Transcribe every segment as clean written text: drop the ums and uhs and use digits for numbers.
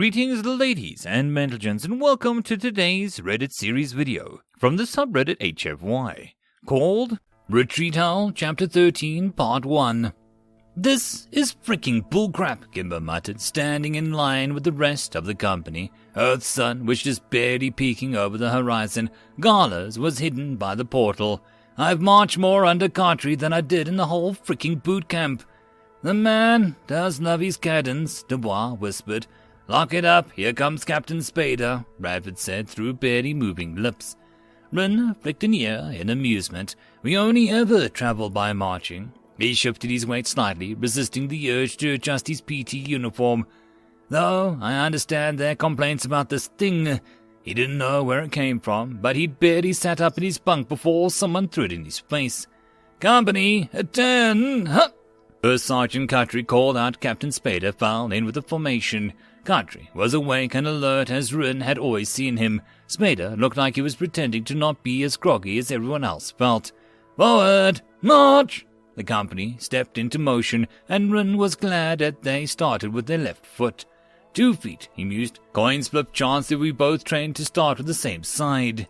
Greetings ladies and gentlemen, and welcome to today's Reddit series video from the subreddit HFY, called Retreat Chapter 13 Part 1. This is freaking bullcrap, Kimber muttered, standing in line with the rest of the company. Earth's sun was just barely peeking over the horizon. Gala's was hidden by the portal. I've marched more under Cartry than I did in the whole freaking boot camp. The man does love his cadence, W.R.E whispered. Lock it up, here comes Captain Spader, Radford said through barely moving lips. Rin flicked an ear in amusement. We only ever travel by marching. He shifted his weight slightly, resisting the urge to adjust his PT uniform. Though I understand their complaints about this thing. He didn't know where it came from, but he'd barely sat up in his bunk before someone threw it in his face. Company, attend! Huh! First Sergeant Cartry called out. Captain Spader fell in with the formation. Cartry was awake and alert as Rin had always seen him. Spader looked like he was pretending to not be as groggy as everyone else felt. Forward! March! The company stepped into motion, and Rin was glad that they started with their left foot. 2 feet, he mused. Coin flip chance that we both trained to start with the same side.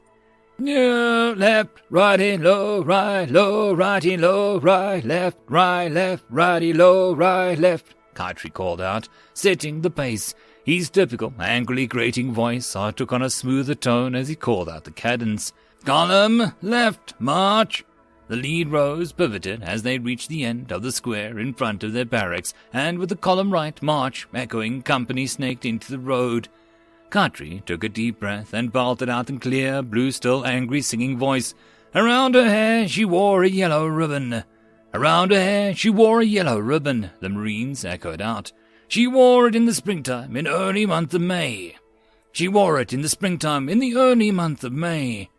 Yeah, left, righty, low, right, righty, low, right, left, righty, low, right, left, Cartry called out, setting the pace. His typical, angrily grating voice took on a smoother tone as he called out the cadence. Column, left, march. The lead rows pivoted as they reached the end of the square in front of their barracks, and with the column right, march, echoing, company snaked into the road. Cartry took a deep breath and belted out in clear, blue, still angry singing voice. Around her hair she wore a yellow ribbon. Around her hair she wore a yellow ribbon, the Marines echoed out. She wore it in the springtime in early month of May. She wore it in the springtime in the early month of May.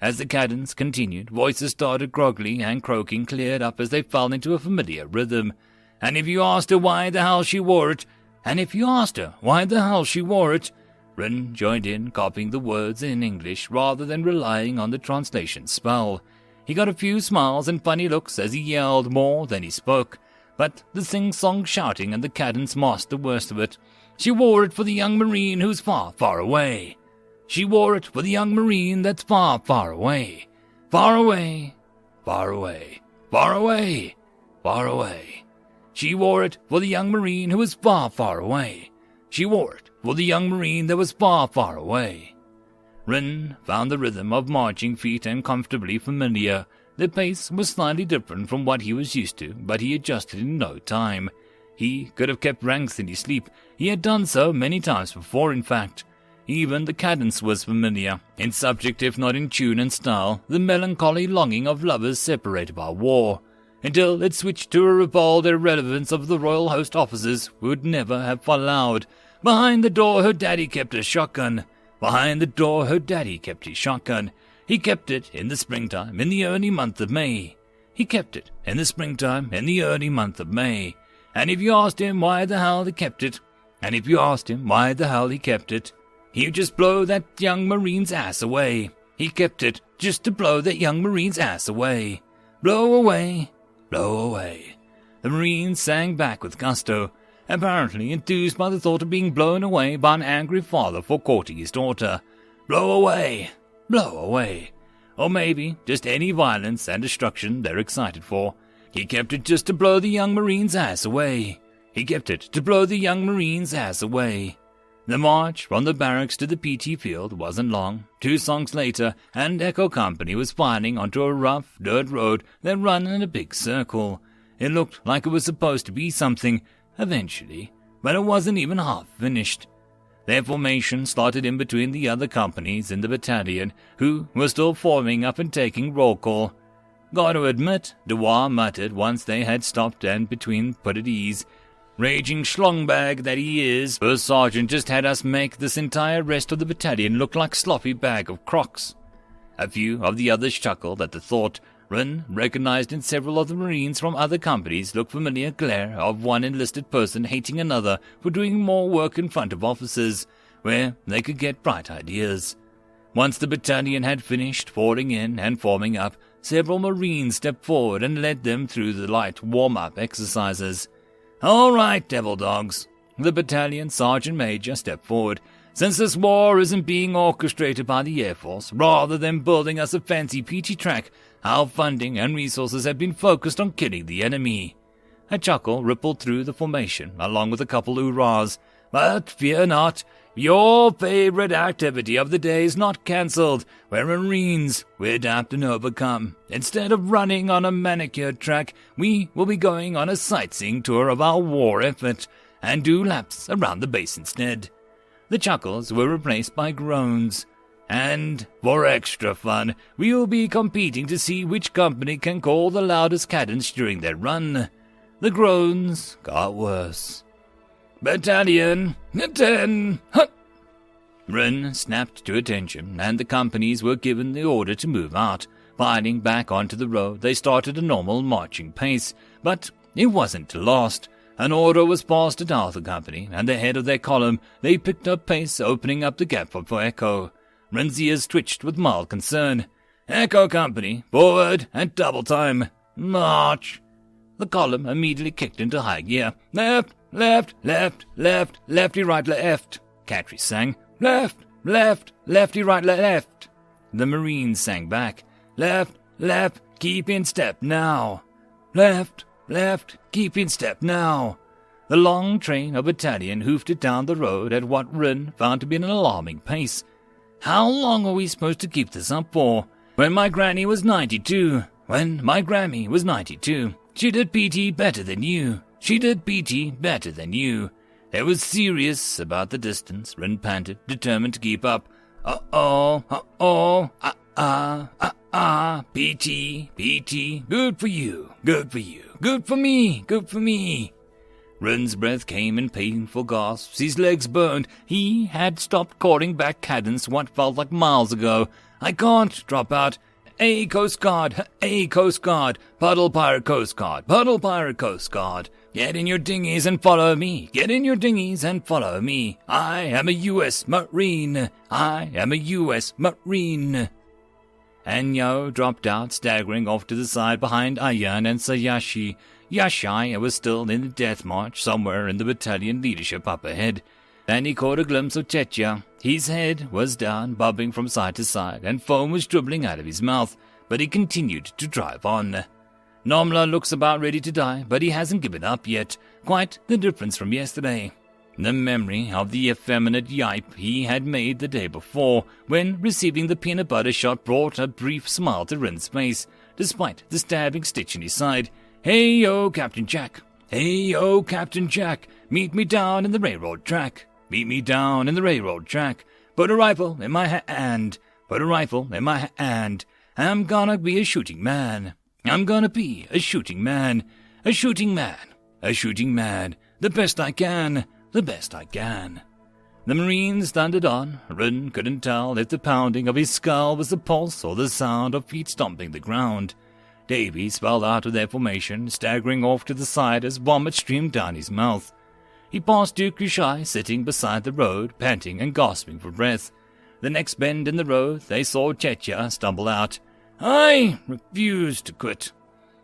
As the cadence continued, voices started groggily and croaking cleared up as they fell into a familiar rhythm. And if you asked her why the hell she wore it, Rin joined in, copying the words in English rather than relying on the translation spell. He got a few smiles and funny looks as he yelled more than he spoke, but the sing-song shouting and the cadence masked the worst of it. She wore it for the young Marine who's far, far away. She wore it for the young Marine that's far, far away. Far away, far away, far away, far away. She wore it for the young Marine who was far, far away. She wore it for the young Marine that was far, far away. Rin found the rhythm of marching feet uncomfortably familiar. The pace was slightly different from what he was used to, but he adjusted in no time. He could have kept ranks in his sleep. He had done so many times before, in fact. Even the cadence was familiar, in subject if not in tune and style, the melancholy longing of lovers separated by war, until it switched to a ribald irrelevance of the royal host officers who would never have followed. Behind the door her daddy kept a shotgun. Behind the door her daddy kept his shotgun. He kept it in the springtime in the early month of May. He kept it in the springtime in the early month of May. And if you asked him why the hell he kept it, he'd just blow that young Marine's ass away. He kept it just to blow that young Marine's ass away. Blow away, blow away. The Marine sang back with gusto, apparently enthused by the thought of being blown away by an angry father for courting his daughter. Blow away, blow away. Or maybe just any violence and destruction they're excited for. He kept it just to blow the young Marine's ass away. He kept it to blow the young Marine's ass away. The march from the barracks to the PT field wasn't long. 2 songs later, and Echo Company was filing onto a rough dirt road that ran in a big circle. It looked like it was supposed to be something, eventually, but it wasn't even half finished. Their formation slotted in between the other companies in the battalion, who were still forming up and taking roll call. Gotta admit, W.R.E muttered once they had stopped and between put at ease. Raging schlongbag that he is, First Sergeant just had us make this entire rest of the battalion look like sloppy bag of crocs. A few of the others chuckled at the thought. Rin recognized in several of the Marines from other companies looked familiar glare of one enlisted person hating another for doing more work in front of officers, where they could get bright ideas. Once the battalion had finished falling in and forming up, several Marines stepped forward and led them through the light warm-up exercises. All right, devil dogs. The battalion sergeant major stepped forward. "Since this war isn't being orchestrated by the Air Force, rather than building us a fancy PT track, our funding and resources have been focused on killing the enemy." A chuckle rippled through the formation, along with a couple hoorahs. "But fear not, your favorite activity of the day is not cancelled. We're Marines. We adapt and overcome. Instead of running on a manicured track, we will be going on a sightseeing tour of our war effort, and do laps around the base instead." The chuckles were replaced by groans. "And, for extra fun, we will be competing to see which company can call the loudest cadence during their run." The groans got worse. "Battalion, 10, hut!" Run snapped to attention, and the companies were given the order to move out. Filing back onto the road, they started a normal marching pace, but it wasn't to last. An order was passed at Alpha Company, and the head of their column, they picked up pace, opening up the gap for Echo. Run's ears twitched with mild concern. "Echo Company, forward and double time. March!" The column immediately kicked into high gear. "Left, left, left, left, lefty, right, left," Catry sang. "Left, left, lefty, right, left." The Marines sang back. "Left, left, keep in step now. Left, left, keep in step now." The long train of battalion hoofed it down the road at what Run found to be an alarming pace. "How long are we supposed to keep this up for? When my granny was 92. When my Grammy was 92. She did PT better than you. She did PT better than you." They was serious about the distance, Run panted, determined to keep up. PT, PT, good for you, good for you, good for me, good for me." Run's breath came in painful gasps. His legs burned. He had stopped calling back cadence what felt like miles ago. "I can't drop out. A Coast Guard, A Coast Guard, Puddle Pirate Coast Guard, Puddle Pirate Coast Guard. Get in your dinghies and follow me. Get in your dinghies and follow me. I am a U.S. Marine. I am a U.S. Marine." Anyo dropped out, staggering off to the side behind Ayan and Sayashi. Yashai was still in the death march somewhere in the battalion leadership up ahead. Then he caught a glimpse of Chetya. His head was down, bobbing from side to side, and foam was dribbling out of his mouth, but he continued to drive on. Nomla looks about ready to die, but he hasn't given up yet. Quite the difference from yesterday. The memory of the effeminate yipe he had made the day before, when receiving the peanut butter shot, brought a brief smile to Rin's face, despite the stabbing stitch in his side. "Hey-yo, Captain Jack! Hey-yo, Captain Jack! Meet me down in the railroad track! Meet me down in the railroad track! Put a rifle in my hand! Put a rifle in my hand! I'm gonna be a shooting man! I'm gonna be a shooting man! A shooting man! A shooting man! The best I can! The best I can!" The Marines thundered on. Rin couldn't tell if the pounding of his skull was the pulse or the sound of feet stomping the ground. Davy swelled out of their formation, staggering off to the side as vomit streamed down his mouth. He passed Duke Rishai sitting beside the road, panting and gasping for breath. The next bend in the road, they saw Chetya stumble out. "I refuse to quit.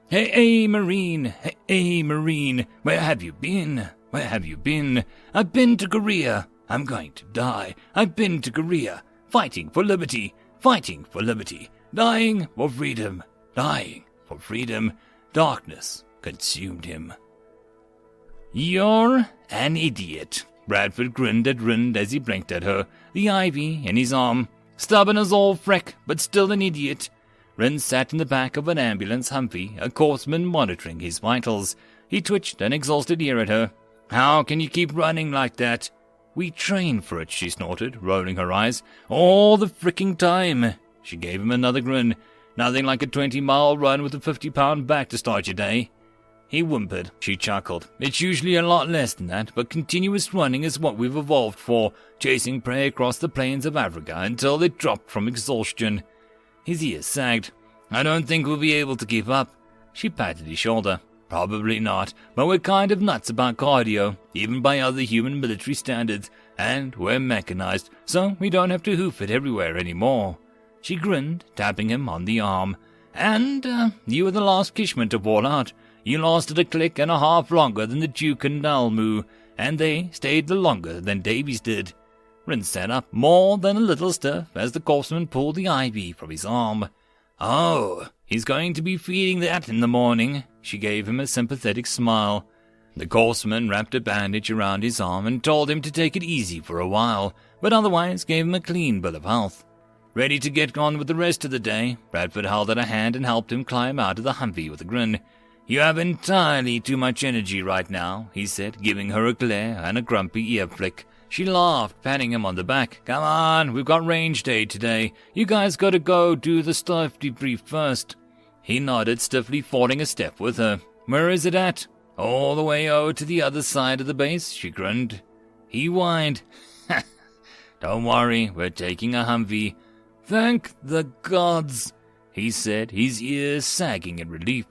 Hey, Marine, hey, Marine, where have you been? Where have you been? I've been to Korea. I'm going to die. I've been to Korea, fighting for liberty, dying for freedom, dying for freedom." Darkness consumed him. "You're an idiot." Bradford grinned at Rin as he blinked at her, the ivy in his arm. "Stubborn as all freck, but still an idiot." Rin sat in the back of an ambulance Humvee, a corpsman monitoring his vitals. He twitched an exhausted ear at her. "How can you keep running like that?" "We train for it," she snorted, rolling her eyes. "All the fricking time." She gave him another grin. "Nothing like a 20-mile run with a 50-pound back to start your day." He whimpered. She chuckled. "It's usually a lot less than that, but continuous running is what we've evolved for, chasing prey across the plains of Africa until they dropped from exhaustion." His ears sagged. "I don't think we'll be able to keep up." She patted his shoulder. "Probably not, but we're kind of nuts about cardio, even by other human military standards, and we're mechanized, so we don't have to hoof it everywhere anymore." She grinned, tapping him on the arm. "And you were the last Kishman to fall out. You lasted a click and a half longer than the Duke and Nalmu. and they stayed longer than Davy's did. Rin sat up more than a little stiff as the corpseman pulled the ivy from his arm. "Oh, he's going to be feeding that in the morning." She gave him a sympathetic smile. The corpseman wrapped a bandage around his arm and told him to take it easy for a while, but otherwise gave him a clean bill of health. Ready to get on with the rest of the day, Bradford held out a hand and helped him climb out of the Humvee with a grin. "You have entirely too much energy right now," he said, giving her a glare and a grumpy ear flick. She laughed, patting him on the back. "Come on, we've got range day today. You guys gotta go do the stuff debrief first." He nodded, stiffly falling a step with her. "Where is it at?" "All the way over to the other side of the base," she grinned. He whined. "Don't worry, we're taking a Humvee." "Thank the gods," he said, his ears sagging in relief.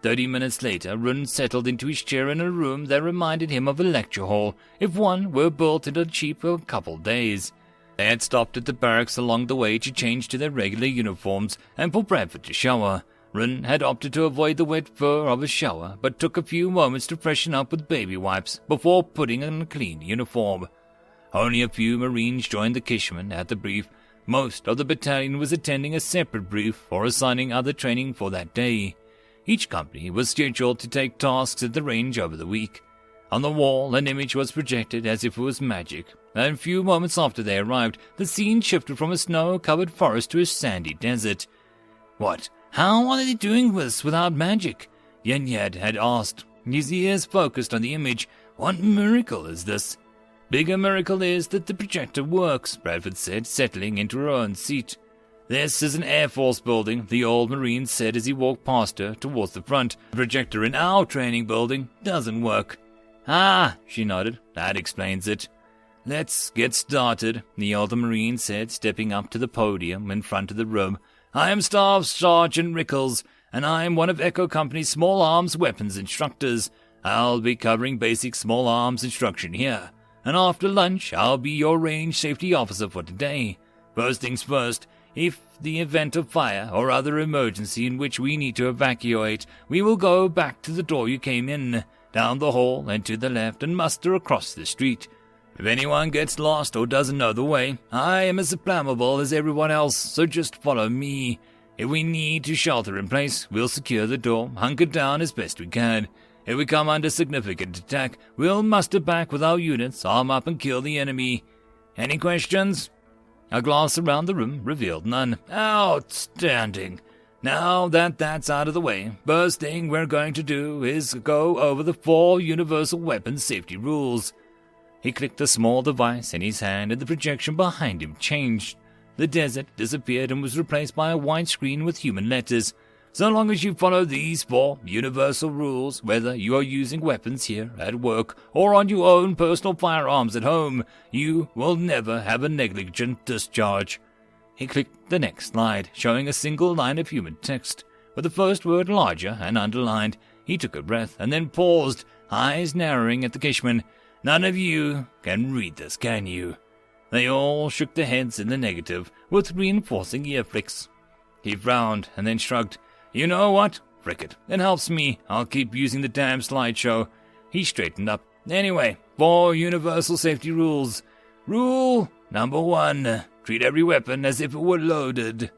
30 minutes later, Run settled into his chair in a room that reminded him of a lecture hall, if one were built in a cheap for a couple days. They had stopped at the barracks along the way to change to their regular uniforms and for Bradford to shower. Run had opted to avoid the wet fur of a shower, but took a few moments to freshen up with baby wipes before putting on a clean uniform. Only a few Marines joined the Kishman at the brief. Most of the battalion was attending a separate brief or assigning other training for that day. Each company was scheduled to take tasks at the range over the week. On the wall, an image was projected as if it was magic, and a few moments after they arrived, the scene shifted from a snow-covered forest to a sandy desert. "What? How are they doing this without magic?" Yenyad had asked, his ears focused on the image. "What miracle is this?" "Bigger miracle is that the projector works," Bradford said, settling into her own seat. "This is an Air Force building," the old Marine said as he walked past her towards the front. "The projector in our training building doesn't work." "Ah," she nodded. "That explains it." "Let's get started," the older Marine said, stepping up to the podium in front of the room. "I am Staff Sergeant Rickles, and I am one of Echo Company's small arms weapons instructors. I'll be covering basic small arms instruction here, and after lunch I'll be your range safety officer for today. First things first, if the event of fire or other emergency in which we need to evacuate, we will go back to the door you came in, down the hall and to the left, and muster across the street. If anyone gets lost or doesn't know the way, I am as flammable as everyone else, so just follow me. If we need to shelter in place, we'll secure the door, hunker down as best we can. If we come under significant attack, we'll muster back with our units, arm up and kill the enemy. Any questions?" A glance around the room revealed none. "Outstanding. Now that that's out of the way, first thing we're going to do is go over the 4 universal weapons safety rules." He clicked a small device in his hand and the projection behind him changed. The desert disappeared and was replaced by a white screen with human letters. "So long as you follow these 4 universal rules, whether you are using weapons here at work or on your own personal firearms at home, you will never have a negligent discharge." He clicked the next slide, showing a single line of human text, with the first word larger and underlined. He took a breath and then paused, eyes narrowing at the Kishman. "None of you can read this, can you?" They all shook their heads in the negative, with reinforcing ear flicks. He frowned and then shrugged. "You know what? Frick it. It helps me. I'll keep using the damn slideshow." He straightened up. "Anyway, 4 universal safety rules. Rule number 1. Treat every weapon as if it were loaded."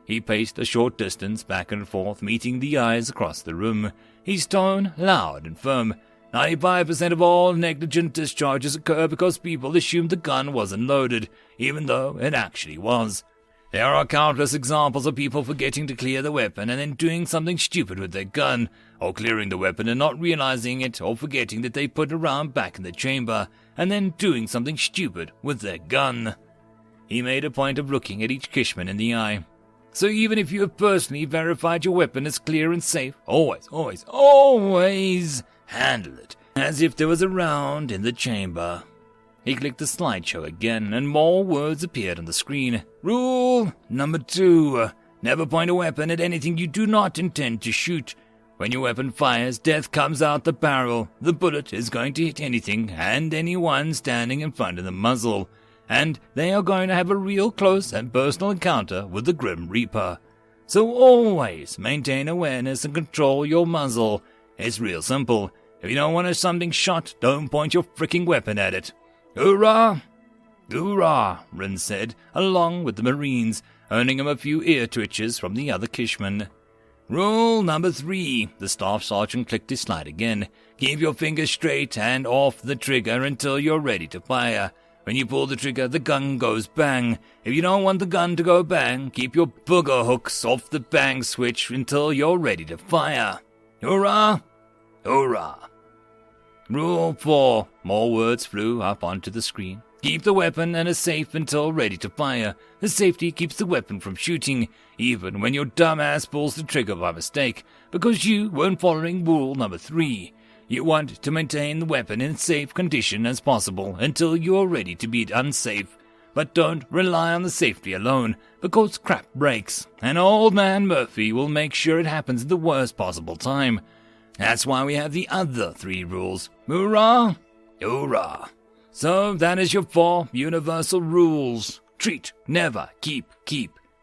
He paced a short distance back and forth, meeting the eyes across the room, his tone loud and firm. 95% of all negligent discharges occur because people assumed the gun wasn't loaded, even though it actually was. There are countless examples of people forgetting to clear the weapon and then doing something stupid with their gun, or clearing the weapon and not realizing it, or forgetting that they put a round back in the chamber, and then doing something stupid with their gun. He made a point of looking at each Kishman in the eye. "So even if you have personally verified your weapon is clear and safe, always handle it as if there was a round in the chamber." He clicked the slideshow again, and more words appeared on the screen. "Rule number 2. Never point a weapon at anything you do not intend to shoot. When your weapon fires, death comes out the barrel. The bullet is going to hit anything and anyone standing in front of the muzzle, and they are going to have a real close and personal encounter with the Grim Reaper. So always maintain awareness and control your muzzle. It's real simple. If you don't want something shot, don't point your fricking weapon at it. Hoorah! Hoorah, Rin said, along with the Marines, earning him a few ear twitches from the other Kishmen. Rule number 3, the Staff Sergeant clicked his slide again. Keep your fingers straight and off the trigger until you're ready to fire. When you pull the trigger, the gun goes bang. If you don't want the gun to go bang, keep your booger hooks off the bang switch until you're ready to fire. Hoorah! Hoorah! Rule 4, more words flew up onto the screen. Keep the weapon in a safe until ready to fire. The safety keeps the weapon from shooting, even when your dumbass pulls the trigger by mistake, because you weren't following rule number 3. You want to maintain the weapon in safe condition as possible until you are ready to be unsafe. But don't rely on the safety alone, because crap breaks, and Old Man Murphy will make sure it happens at the worst possible time. That's why we have the other 3 rules. Hoorah! Hoorah! So that is your 4 universal rules. Treat, never, keep.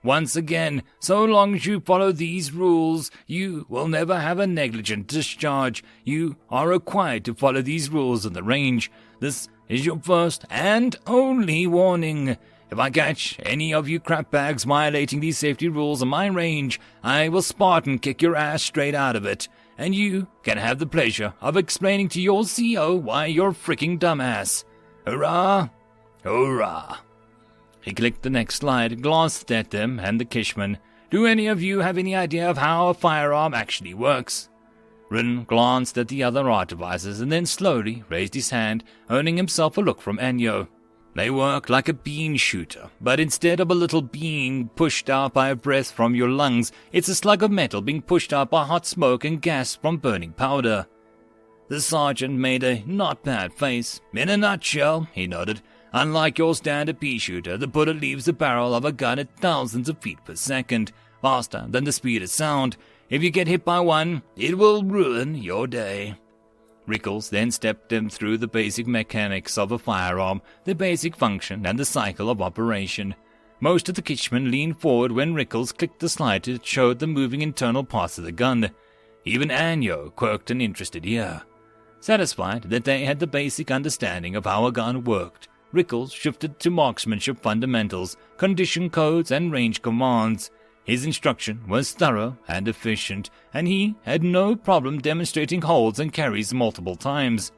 Once again, so long as you follow these rules, you will never have a negligent discharge. You are required to follow these rules in the range. This is your first and only warning. If I catch any of you crapbags violating these safety rules in my range, I will Spartan kick your ass straight out of it. And you can have the pleasure of explaining to your CO why you're a freaking dumbass. Hurrah! Hurrah! He clicked the next slide, glanced at them and the Kishman. Do any of you have any idea of how a firearm actually works? Rin glanced at the other art devices and then slowly raised his hand, earning himself a look from Anyo. They work like a bean shooter, but instead of a little bean pushed out by a breath from your lungs, it's a slug of metal being pushed out by hot smoke and gas from burning powder. The sergeant made a not bad face. In a nutshell, he nodded, unlike your standard pea shooter, the bullet leaves the barrel of a gun at thousands of feet per second, faster than the speed of sound. If you get hit by one, it will ruin your day. Rickles then stepped them through the basic mechanics of a firearm, the basic function, and the cycle of operation. Most of the Kishmen leaned forward when Rickles clicked the slide that showed the moving internal parts of the gun. Even Anyo quirked an interested ear. Satisfied that they had the basic understanding of how a gun worked, Rickles shifted to marksmanship fundamentals, condition codes, and range commands. His instruction was thorough and efficient, and he had no problem demonstrating holds and carries multiple times.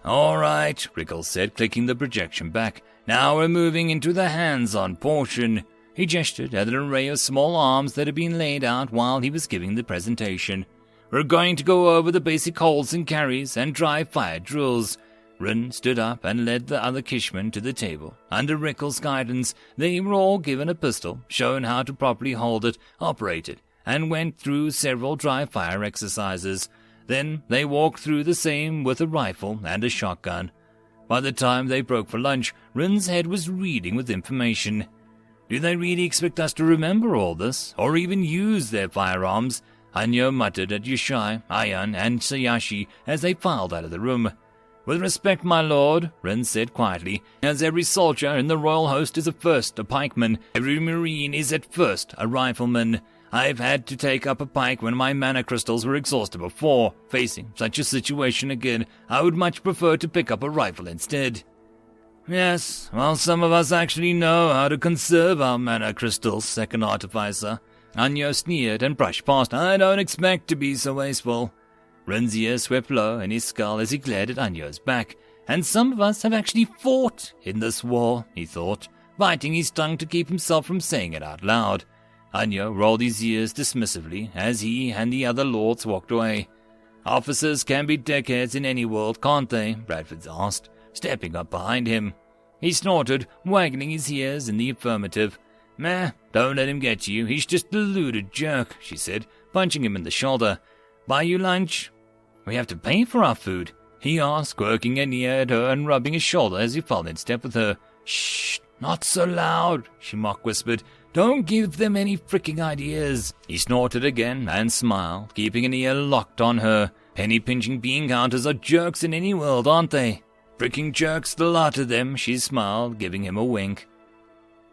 All right, Rickles said, clicking the projection back. Now we're moving into the hands-on portion. He gestured at an array of small arms that had been laid out while he was giving the presentation. We're going to go over the basic holds and carries and dry fire drills. Rin stood up and led the other Kishmen to the table. Under Rickles' guidance, they were all given a pistol, shown how to properly hold it, operate it, and went through several dry fire exercises. Then they walked through the same with a rifle and a shotgun. By the time they broke for lunch, Rin's head was reeling with information. Do they really expect us to remember all this, or even use their firearms? Anyo muttered at Yushai, Ayan, and Sayashi as they filed out of the room. With respect, my lord, Rin said quietly, as every soldier in the royal host is at first a pikeman, every marine is at first a rifleman. I've had to take up a pike when my mana crystals were exhausted before. Facing such a situation again, I would much prefer to pick up a rifle instead. Yes, well, some of us actually know how to conserve our mana crystals, second artificer. Anyo sneered and brushed past. I don't expect to be so wasteful. Rin's ear swept low in his skull as he glared at Anyo's back. And some of us have actually fought in this war, he thought, biting his tongue to keep himself from saying it out loud. Anyo rolled his ears dismissively as he and the other lords walked away. Officers can be dickheads in any world, can't they? Bradford asked, stepping up behind him. He snorted, waggling his ears in the affirmative. Meh, don't let him get you. He's just a deluded jerk, she said, punching him in the shoulder. Buy you lunch? We have to pay for our food, he asked, quirking an ear at her and rubbing his shoulder as he fell in step with her. Shh, not so loud, she mock-whispered. Don't give them any fricking ideas. He snorted again and smiled, keeping an ear locked on her. Penny-pinching bean counters are jerks in any world, aren't they? Fricking jerks, the lot of them, she smiled, giving him a wink.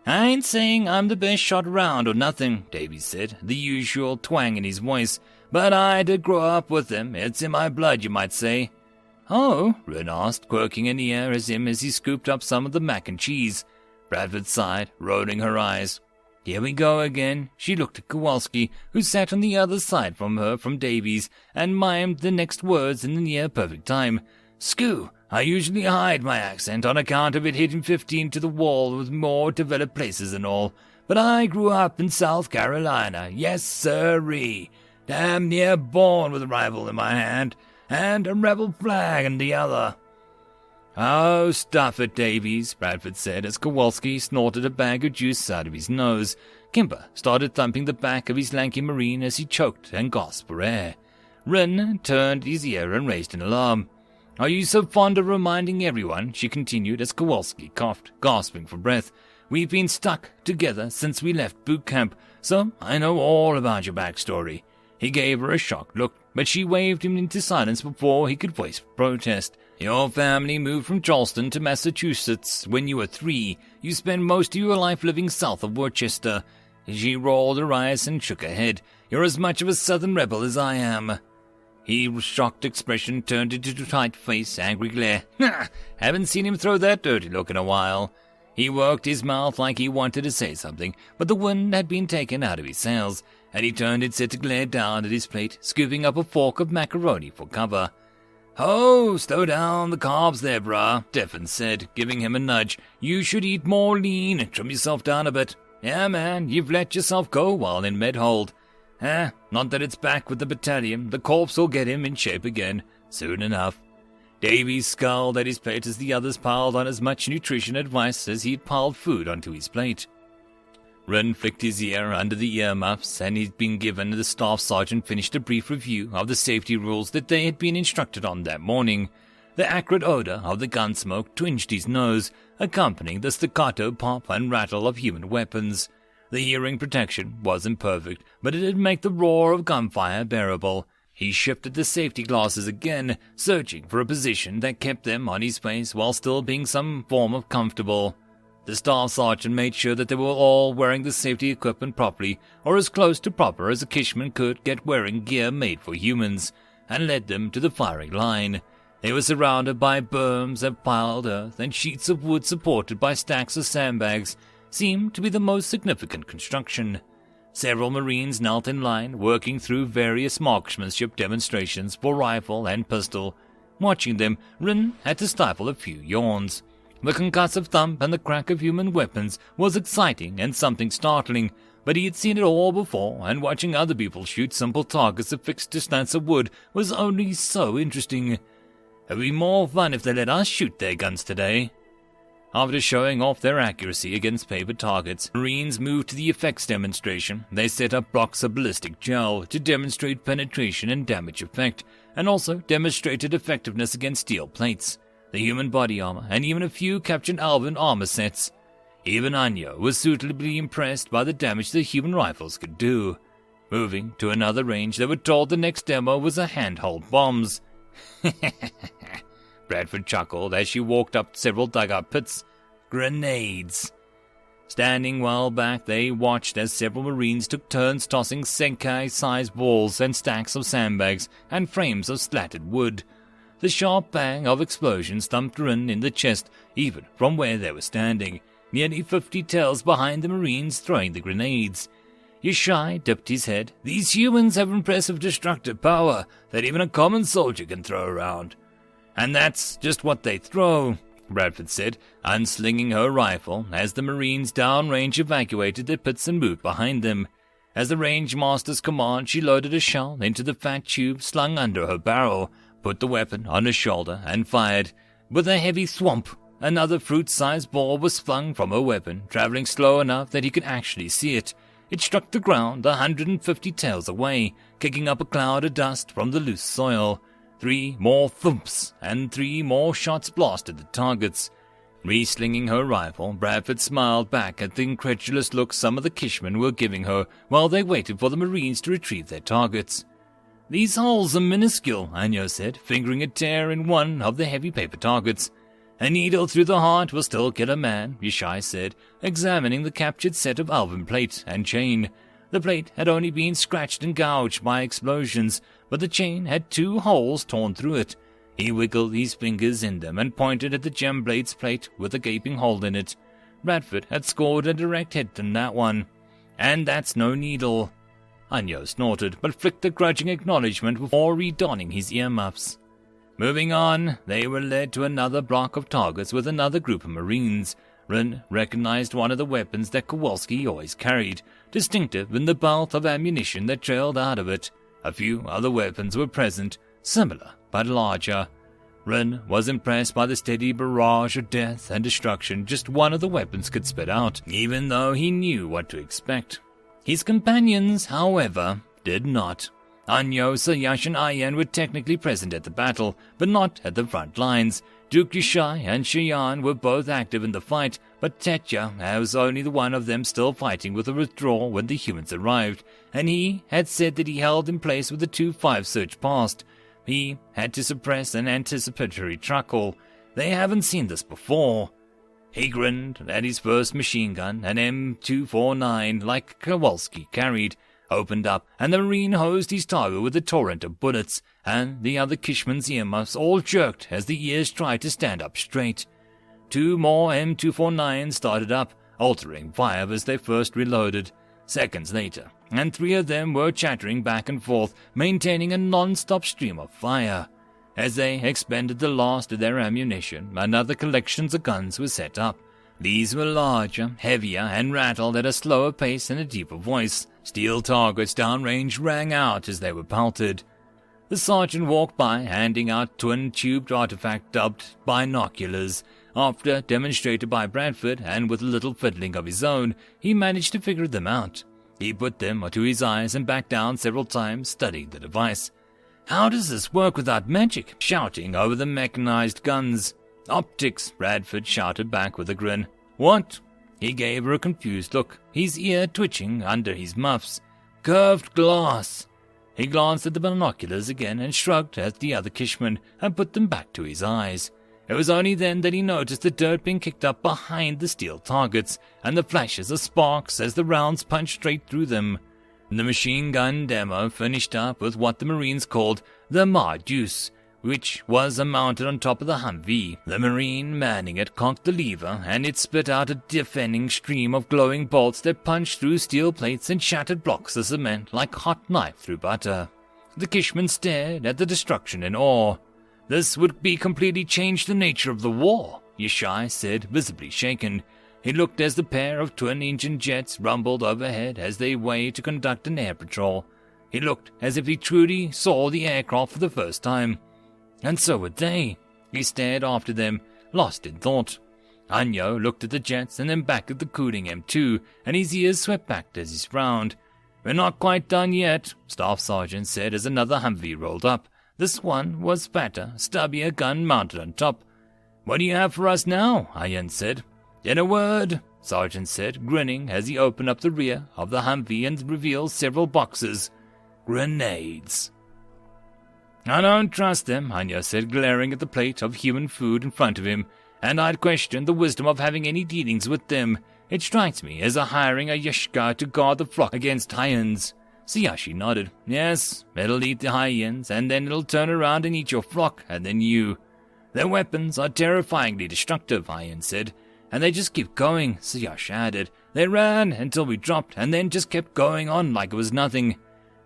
I ain't saying I'm the best shot around or nothing, Davy said, the usual twang in his voice, but I did grow up with them. It's in my blood, you might say. "Oh?" Ren asked, quirking an ear as he scooped up some of the mac and cheese. Bradford sighed, rolling her eyes. "Here we go again." She looked at Kowalski, who sat on the other side from her from Davies, and mimed the next words in the near-perfect time. "Scoo, I usually hide my accent on account of it hitting 15 to the wall with more developed places and all, but I grew up in South Carolina, yes sirree, damn near born with a rifle in my hand, and a rebel flag in the other." "Oh, stuff it, Davies," Bradford said as Kowalski snorted a bag of juice out of his nose. Kimber started thumping the back of his lanky marine as he choked and gasped for air. Ren turned his ear and raised an alarm. "Are you so fond of reminding everyone," she continued as Kowalski coughed, gasping for breath. "We've been stuck together since we left boot camp, so I know all about your backstory." He gave her a shocked look, but she waved him into silence before he could voice protest. "Your family moved from Charleston to Massachusetts when you were 3. You spent most of your life living south of Worcester." She rolled her eyes and shook her head. "You're as much of a southern rebel as I am." His shocked expression turned into a tight-faced, angry glare. "Haven't seen him throw that dirty look in a while." He worked his mouth like he wanted to say something, but the wind had been taken out of his sails, and he turned instead to glare down at his plate, scooping up a fork of macaroni for cover. "Oh, slow down the carbs there, brah," Stefan said, giving him a nudge. "You should eat more lean, trim yourself down a bit. Yeah, man, you've let yourself go while in med-hold. Not that it's back with the battalion. The corpse will get him in shape again, soon enough." Davies scowled at his plate as the others piled on as much nutrition advice as he'd piled food onto his plate. Ren flicked his ear under the earmuffs, and he'd been given the staff sergeant finished a brief review of the safety rules that they had been instructed on that morning. The acrid odor of the gun smoke twinged his nose, accompanying the staccato pop and rattle of human weapons. The hearing protection wasn't perfect, but it did make the roar of gunfire bearable. He shifted the safety glasses again, searching for a position that kept them on his face while still being some form of comfortable. The staff sergeant made sure that they were all wearing the safety equipment properly, or as close to proper as a Kishman could get wearing gear made for humans, and led them to the firing line. They were surrounded by berms of piled earth, and sheets of wood supported by stacks of sandbags seemed to be the most significant construction. Several Marines knelt in line, working through various marksmanship demonstrations for rifle and pistol. Watching them, Rin had to stifle a few yawns. The concussive thump and the crack of human weapons was exciting and something startling, but he had seen it all before, and watching other people shoot simple targets a fixed distance of wood was only so interesting. It'd be more fun if they let us shoot their guns today. After showing off their accuracy against paper targets, Marines moved to the effects demonstration. They set up blocks of ballistic gel to demonstrate penetration and damage effect, and also demonstrated effectiveness against steel plates, the human body armor, and even a few captured Alvin armor sets. Even Anya was suitably impressed by the damage the human rifles could do. Moving to another range, they were told the next demo was a handheld bombs. Bradford chuckled as she walked up several dugout pits. Grenades. Standing well back, they watched as several Marines took turns tossing Senkai-sized balls and stacks of sandbags and frames of slatted wood. The sharp bang of explosions thumped Rin in the chest, even from where they were standing, nearly 50 tails behind the Marines throwing the grenades. Yashai dipped his head. "These humans have impressive destructive power that even a common soldier can throw around." "And that's just what they throw," Bradford said, unslinging her rifle as the Marines downrange evacuated their pits and moved behind them. As the range master's command, she loaded a shell into the fat tube slung under her barrel, put the weapon on her shoulder, and fired. With a heavy thwomp, another fruit-sized ball was flung from her weapon, traveling slow enough that he could actually see it. It struck the ground 150 tails away, kicking up a cloud of dust from the loose soil. 3 more thumps, and 3 more shots blasted the targets. Reslinging her rifle, Bradford smiled back at the incredulous look some of the Kishmen were giving her while they waited for the Marines to retrieve their targets. "These holes are minuscule," Anyo said, fingering a tear in one of the heavy paper targets. "A needle through the heart will still kill a man," Yashai said, examining the captured set of Alvin plate and chain. The plate had only been scratched and gouged by explosions, but the chain had 2 holes torn through it. He wiggled his fingers in them and pointed at the gem-blades plate with a gaping hole in it. Bradford had scored a direct hit on that one. And that's no needle. Anyo snorted, but flicked a grudging acknowledgement before redonning his earmuffs. Moving on, they were led to another block of targets with another group of Marines. Rin recognized one of the weapons that Kowalski always carried, distinctive in the belt of ammunition that trailed out of it. A few other weapons were present, similar but larger. Rin was impressed by the steady barrage of death and destruction just one of the weapons could spit out, even though he knew what to expect. His companions, however, did not. Anyo, Sayash, and Ayan were technically present at the battle, but not at the front lines. Duke Yushai and Shiyan were both active in the fight, but Tetya was only the one of them still fighting with a withdrawal when the humans arrived, and he had said that he held in place with the 2-5 surge past. He had to suppress an anticipatory chuckle. They haven't seen this before. He grinned at his first machine gun, an M249 like Kowalski carried, opened up, and the Marine hosed his target with a torrent of bullets, and the other Kishman's earmuffs all jerked as the ears tried to stand up straight. 2 more M249s started up, altering fire as they first reloaded. Seconds later, and 3 of them were chattering back and forth, maintaining a non-stop stream of fire. As they expended the last of their ammunition, another collections of guns were set up. These were larger, heavier, and rattled at a slower pace and a deeper voice. Steel targets downrange rang out as they were pelted. The sergeant walked by, handing out twin-tubed artifact dubbed binoculars. After demonstrated by Bradford, and with a little fiddling of his own, he managed to figure them out. He put them to his eyes and backed down several times, studying the device. "How does this work without magic?" shouting over the mechanized guns. "Optics," Bradford shouted back with a grin. "What?" He gave her a confused look, his ear twitching under his muffs. "Curved glass." He glanced at the binoculars again and shrugged at the other Kishman and put them back to his eyes. It was only then that he noticed the dirt being kicked up behind the steel targets and the flashes of sparks as the rounds punched straight through them. The machine gun demo finished up with what the Marines called the Mardeuce, which was mounted on top of the Humvee. The Marine manning it cocked the lever, and it spit out a defending stream of glowing bolts that punched through steel plates and shattered blocks of cement like hot knife through butter. The Kishman stared at the destruction in awe. "This would be completely change the nature of the war," Yushai said, visibly shaken. He looked as the pair of twin-engine jets rumbled overhead as they waited to conduct an air patrol. He looked as if he truly saw the aircraft for the first time. And so would they. He stared after them, lost in thought. Anyo looked at the jets and then back at the cooling M2, and his ears swept back as he frowned. "We're not quite done yet," Staff Sergeant said as another Humvee rolled up. This one was fatter, stubbier gun mounted on top. "What do you have for us now?" Ayan said. "In a word," Sergeant said, grinning as he opened up the rear of the Humvee and revealed several boxes. "Grenades." "I don't trust them," Anyo said, glaring at the plate of human food in front of him, "and I'd question the wisdom of having any dealings with them. It strikes me as hiring a Yashka to guard the flock against hyens." Siyashi nodded. "Yes, it'll eat the hyens, and then it'll turn around and eat your flock, and then you." "Their weapons are terrifyingly destructive," Hyen said. "And they just keep going," Siyash added. "They ran until we dropped, and then just kept going on like it was nothing."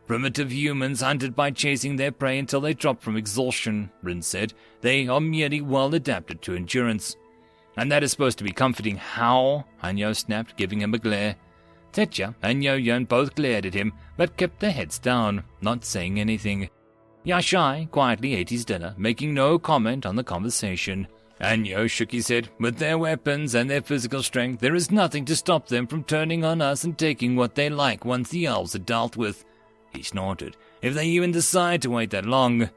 "Primitive humans hunted by chasing their prey until they dropped from exhaustion," Rin said. "They are merely well adapted to endurance." "And that is supposed to be comforting. How?" Hanyo snapped, giving him a glare. Tetya and Yo-Yon both glared at him, but kept their heads down, not saying anything. Yashai quietly ate his dinner, making no comment on the conversation. Anyo shook his head. "With their weapons and their physical strength, there is nothing to stop them from turning on us and taking what they like once the elves are dealt with." He snorted. "If they even decide to wait that long.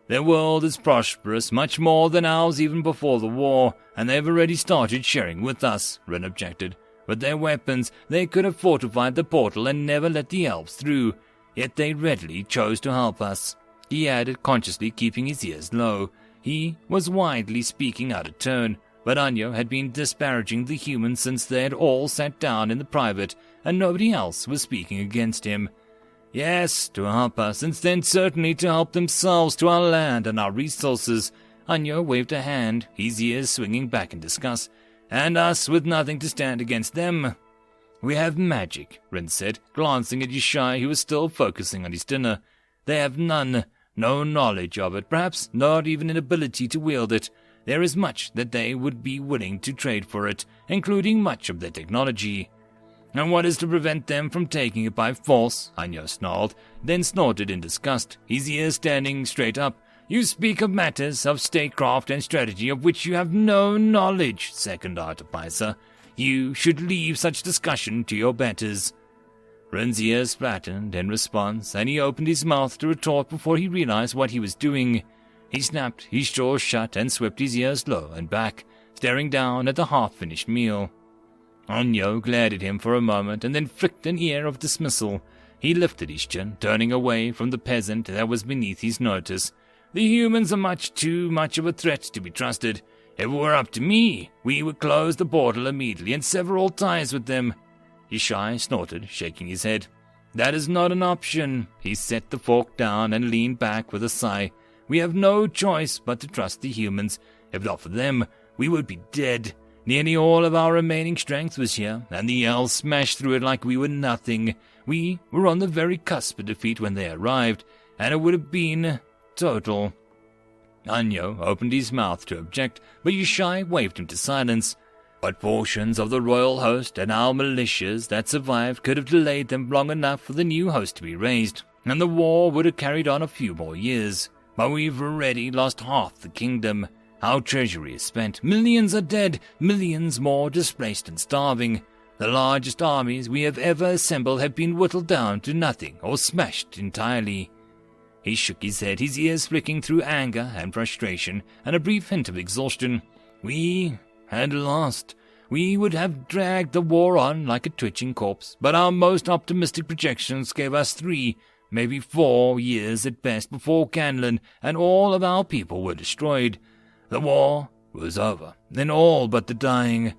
Their world is prosperous, much more than ours even before the war, and they've already started sharing with us," Ren objected. "With their weapons, they could have fortified the portal and never let the elves through, yet they readily chose to help us," he added, consciously keeping his ears low. He was widely speaking out of turn, but Anyo had been disparaging the humans since they had all sat down in the private, and nobody else was speaking against him. Yes, to help us, and then certainly to help themselves to our land and our resources. Anyo waved a hand, his ears swinging back in disgust. And us with nothing to stand against them. We have magic, Rin said, glancing at Yishai, who was still focusing on his dinner. They have none, no knowledge of it, perhaps not even an ability to wield it. There is much that they would be willing to trade for it, including much of their technology. And what is to prevent them from taking it by force? Anyo snarled, then snorted in disgust, his ears standing straight up. You speak of matters of statecraft and strategy of which you have no knowledge, second artificer. You should leave such discussion to your betters. Rin's ears flattened in response, and he opened his mouth to retort before he realized what he was doing. He snapped his jaws shut and swept his ears low and back, staring down at the half-finished meal. Anyo glared at him for a moment and then flicked an ear of dismissal. He lifted his chin, turning away from the peasant that was beneath his notice. The humans are much too much of a threat to be trusted. If it were up to me, we would close the portal immediately and sever all ties with them. Yishai snorted, shaking his head. That is not an option. He set the fork down and leaned back with a sigh. We have no choice but to trust the humans. If not for them, we would be dead. Nearly all of our remaining strength was here, and the elves smashed through it like we were nothing. We were on the very cusp of defeat when they arrived, and it would have been total. Anyo opened his mouth to object, but Yishai waved him to silence. What portions of the royal host and our militias that survived could have delayed them long enough for the new host to be raised, and the war would have carried on a few more years. But we've already lost half the kingdom. Our treasury is spent. Millions are dead, millions more displaced and starving. The largest armies we have ever assembled have been whittled down to nothing or smashed entirely. He shook his head, his ears flicking through anger and frustration and a brief hint of exhaustion. We had lost. We would have dragged the war on like a twitching corpse, but our most optimistic projections gave us 3, maybe 4 years at best before Canlan and all of our people were destroyed. The war was over, then all but the dying.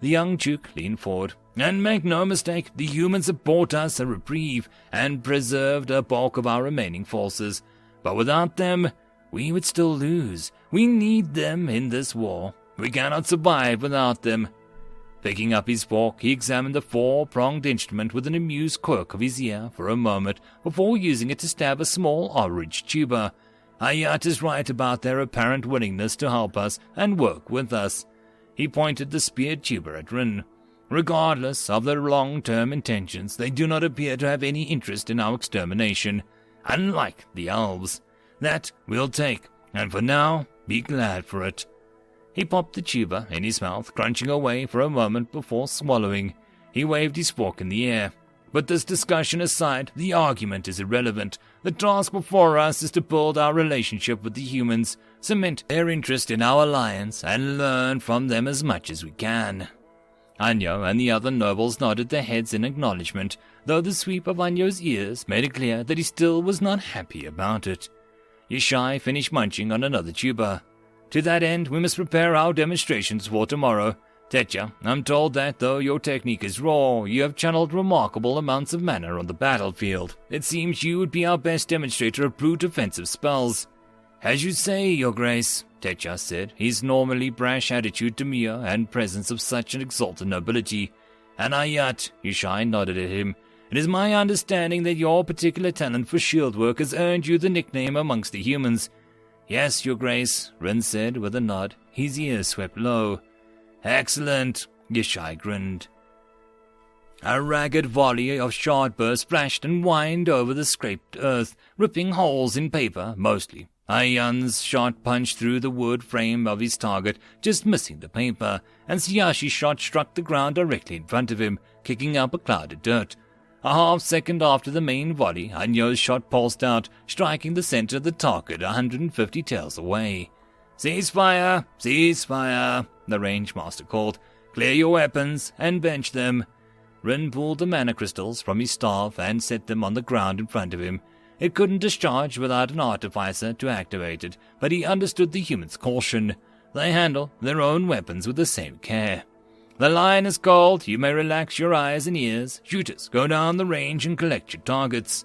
The young Duke leaned forward. And make no mistake, the humans have brought us a reprieve and preserved a bulk of our remaining forces. But without them, we would still lose. We need them in this war. We cannot survive without them. Picking up his fork, he examined the 4-pronged instrument with an amused quirk of his ear for a moment before using it to stab a small orange tuber. HIATUS is right about their apparent willingness to help us and work with us. He pointed the speared tuber at Rin. Regardless of their long-term intentions, they do not appear to have any interest in our extermination, unlike the elves. That we'll take, and for now, be glad for it. He popped the tuber in his mouth, crunching away for a moment before swallowing. He waved his fork in the air. But this discussion aside, the argument is irrelevant. The task before us is to build our relationship with the humans, cement their interest in our alliance, and learn from them as much as we can. Anyo and the other nobles nodded their heads in acknowledgement, though the sweep of Anyo's ears made it clear that he still was not happy about it. Yishai finished munching on another tuber. To that end, we must prepare our demonstrations for tomorrow. Tetya, I'm told that, though your technique is raw, you have channeled remarkable amounts of mana on the battlefield. It seems you would be our best demonstrator of brute offensive spells. As you say, Your Grace, Tetya said, his normally brash attitude demure and presence of such an exalted nobility. And Yishai nodded at him. It is my understanding that your particular talent for shield work has earned you the nickname amongst the humans. Yes, Your Grace, Rin said with a nod, his ears swept low. Excellent, Yishai grinned. A ragged volley of shard bursts flashed and whined over the scraped earth, ripping holes in paper, mostly. Ayan's shot punched through the wood frame of his target, just missing the paper, and Siyashi's shot struck the ground directly in front of him, kicking up a cloud of dirt. A half-second after the main volley, Anyo's shot pulsed out, striking the center of the target 150 taels away. Ceasefire! Ceasefire! The range master called. Clear your weapons and bench them. Rin pulled the mana crystals from his staff and set them on the ground in front of him. It couldn't discharge without an artificer to activate it, but he understood the humans' caution. They handle their own weapons with the same care. The line is called. You may relax your eyes and ears. Shooters, go down the range and collect your targets.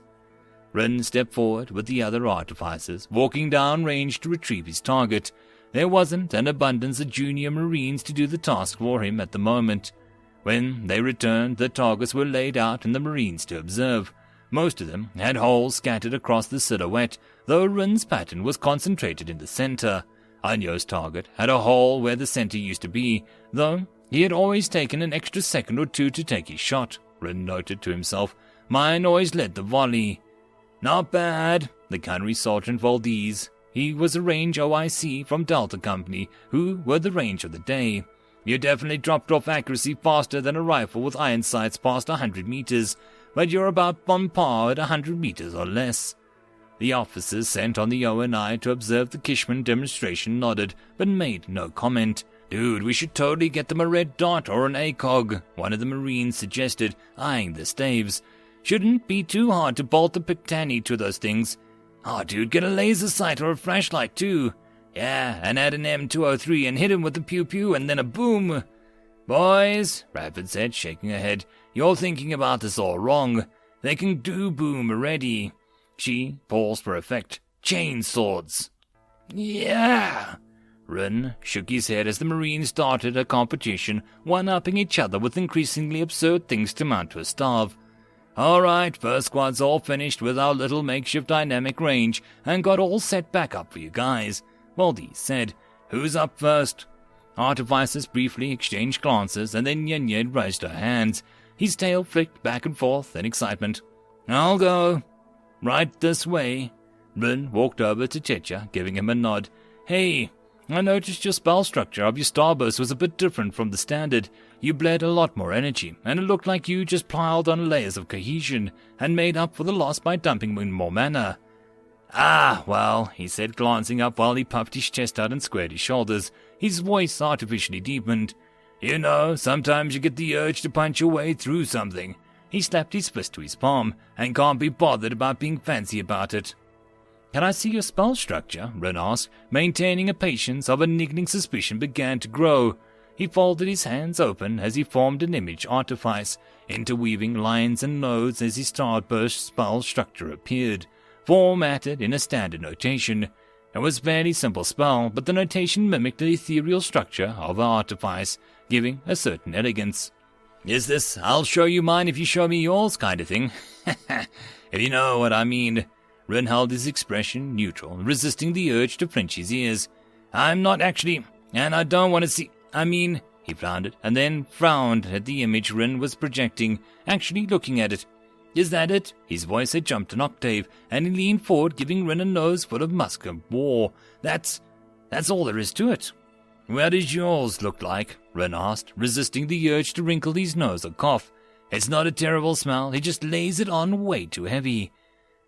Rin stepped forward with the other artificers, walking down range to retrieve his target. There wasn't an abundance of junior Marines to do the task for him at the moment. When they returned, the targets were laid out and the Marines to observe. Most of them had holes scattered across the silhouette, though Rin's pattern was concentrated in the center. Anyo's target had a hole where the center used to be, though he had always taken an extra second or two to take his shot, Rin noted to himself. Mine always led the volley. Not bad, the gunnery sergeant Valdez. He was a range OIC from Delta Company, who were the range of the day. You definitely dropped off accuracy faster than a rifle with iron sights past 100 meters, but you're about on par at 100 meters or less. The officers sent on the ONI to observe the Kishman demonstration nodded, but made no comment. Dude, we should totally get them a red dot or an ACOG, one of the Marines suggested, eyeing the staves. Shouldn't be too hard to bolt the Pictani to those things. Oh, dude, get a laser sight or a flashlight, too. Yeah, and add an M203 and hit him with the pew-pew and then a boom. Boys, Bradford said, shaking her head, you're thinking about this all wrong. They can do boom already. She paused for effect. Chain swords. Yeah. Rin shook his head as the Marines started a competition, one-upping each other with increasingly absurd things to mount to a starve. All right, first squad's all finished with our little makeshift dynamic range and got all set back up for you guys. Valdez said, who's up first? Artificers briefly exchanged glances and then Yen raised her hands. His tail flicked back and forth in excitement. I'll go. Right this way. Rin walked over to Tetja, giving him a nod. Hey, I noticed your spell structure of your starburst was a bit different from the standard. You bled a lot more energy, and it looked like you just piled on layers of cohesion and made up for the loss by dumping in more mana. Ah, well, he said, glancing up while he puffed his chest out and squared his shoulders. His voice artificially deepened. You know, sometimes you get the urge to punch your way through something. He slapped his fist to his palm, and can't be bothered about being fancy about it. Can I see your spell structure? Rin asked, maintaining a patience of a niggling suspicion began to grow. He folded his hands open as he formed an image artifice, interweaving lines and nodes as his starburst spell structure appeared, formatted in a standard notation. It was a fairly simple spell, but the notation mimicked the ethereal structure of an artifice, giving a certain elegance. Is this, I'll show you mine if you show me yours kind of thing? If you know what I mean. Rin held his expression neutral, resisting the urge to flinch his ears. I'm not actually, and I don't want to see, he floundered, and then frowned at the image Rin was projecting, actually looking at it. Is that it? His voice had jumped an octave, and he leaned forward, giving Rin a nose full of musk of war. That's all there is to it. What does yours look like? Rin asked, resisting the urge to wrinkle his nose or cough. It's not a terrible smell, he just lays it on way too heavy.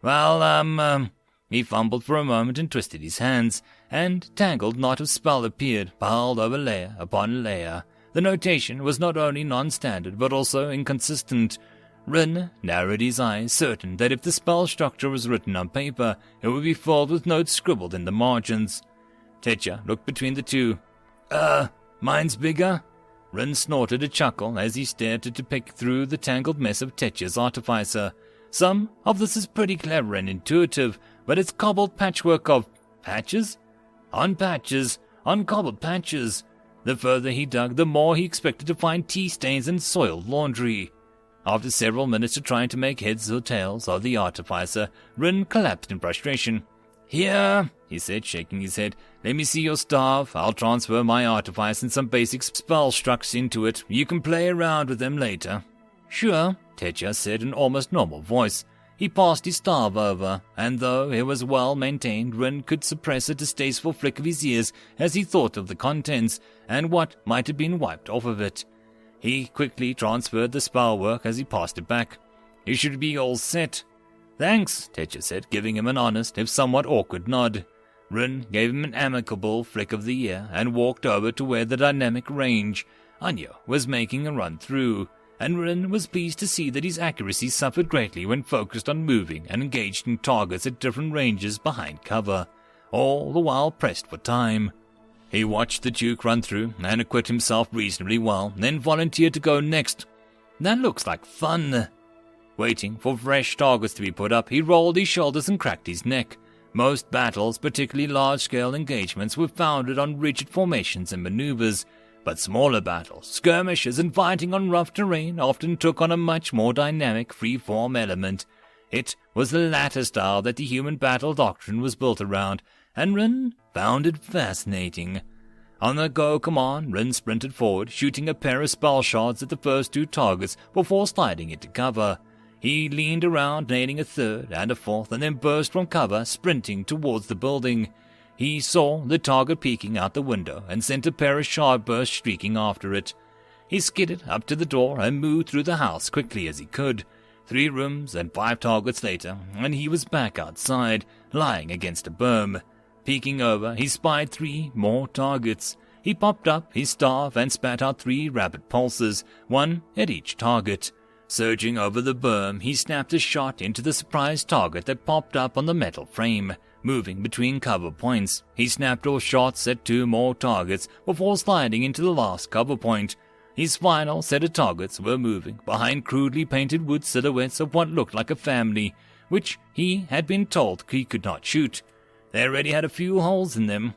Well, he fumbled for a moment and twisted his hands, and tangled knot of spell appeared, piled over layer upon layer. The notation was not only non-standard, but also inconsistent. Rin narrowed his eyes, certain that if the spell structure was written on paper, it would be filled with notes scribbled in the margins. Tetja looked between the two. Mine's bigger? Rin snorted a chuckle as he stared to pick through the tangled mess of Tetja's artificer. Some of this is pretty clever and intuitive, but it's cobbled patchwork of patches? On patches, on cobbled patches. The further he dug, the more he expected to find tea stains and soiled laundry. After several minutes of trying to make heads or tails of the artificer, Rin collapsed in frustration. Here, he said, shaking his head. Let me see your staff. I'll transfer my artifice and some basic spell structs into it. You can play around with them later. Sure, Tetja said in almost normal voice. He passed his staff over, and though it was well maintained, Rin could suppress a distasteful flick of his ears as he thought of the contents and what might have been wiped off of it. He quickly transferred the spell work as he passed it back. You should be all set. Thanks, Tetja said, giving him an honest, if somewhat awkward nod. Rin gave him an amicable flick of the ear and walked over to where the dynamic range, Anya, was making a run through, and Rin was pleased to see that his accuracy suffered greatly when focused on moving and engaging targets at different ranges behind cover, all the while pressed for time. He watched the Duke run through and acquit himself reasonably well, then volunteered to go next. That looks like fun. Waiting for fresh targets to be put up, he rolled his shoulders and cracked his neck. Most battles, particularly large-scale engagements, were founded on rigid formations and maneuvers, but smaller battles, skirmishes, and fighting on rough terrain often took on a much more dynamic, free-form element. It was the latter style that the human battle doctrine was built around, and Ren found it fascinating. On the go command, Ren sprinted forward, shooting a pair of spell shots at the first two targets before sliding into cover. He leaned around, nailing a third and a fourth, and then burst from cover, sprinting towards the building. He saw the target peeking out the window and sent a pair of shard bursts streaking after it. He skidded up to the door and moved through the house quickly as he could. 3 rooms and 5 targets later, and he was back outside, lying against a berm. Peeking over, he spied 3 more targets. He popped up his staff and spat out 3 rapid pulses, 1 at each target. Surging over the berm, he snapped a shot into the surprise target that popped up on the metal frame. Moving between cover points, he snapped all shots at 2 more targets before sliding into the last cover point. His final set of targets were moving behind crudely painted wood silhouettes of what looked like a family, which he had been told he could not shoot. They already had a few holes in them.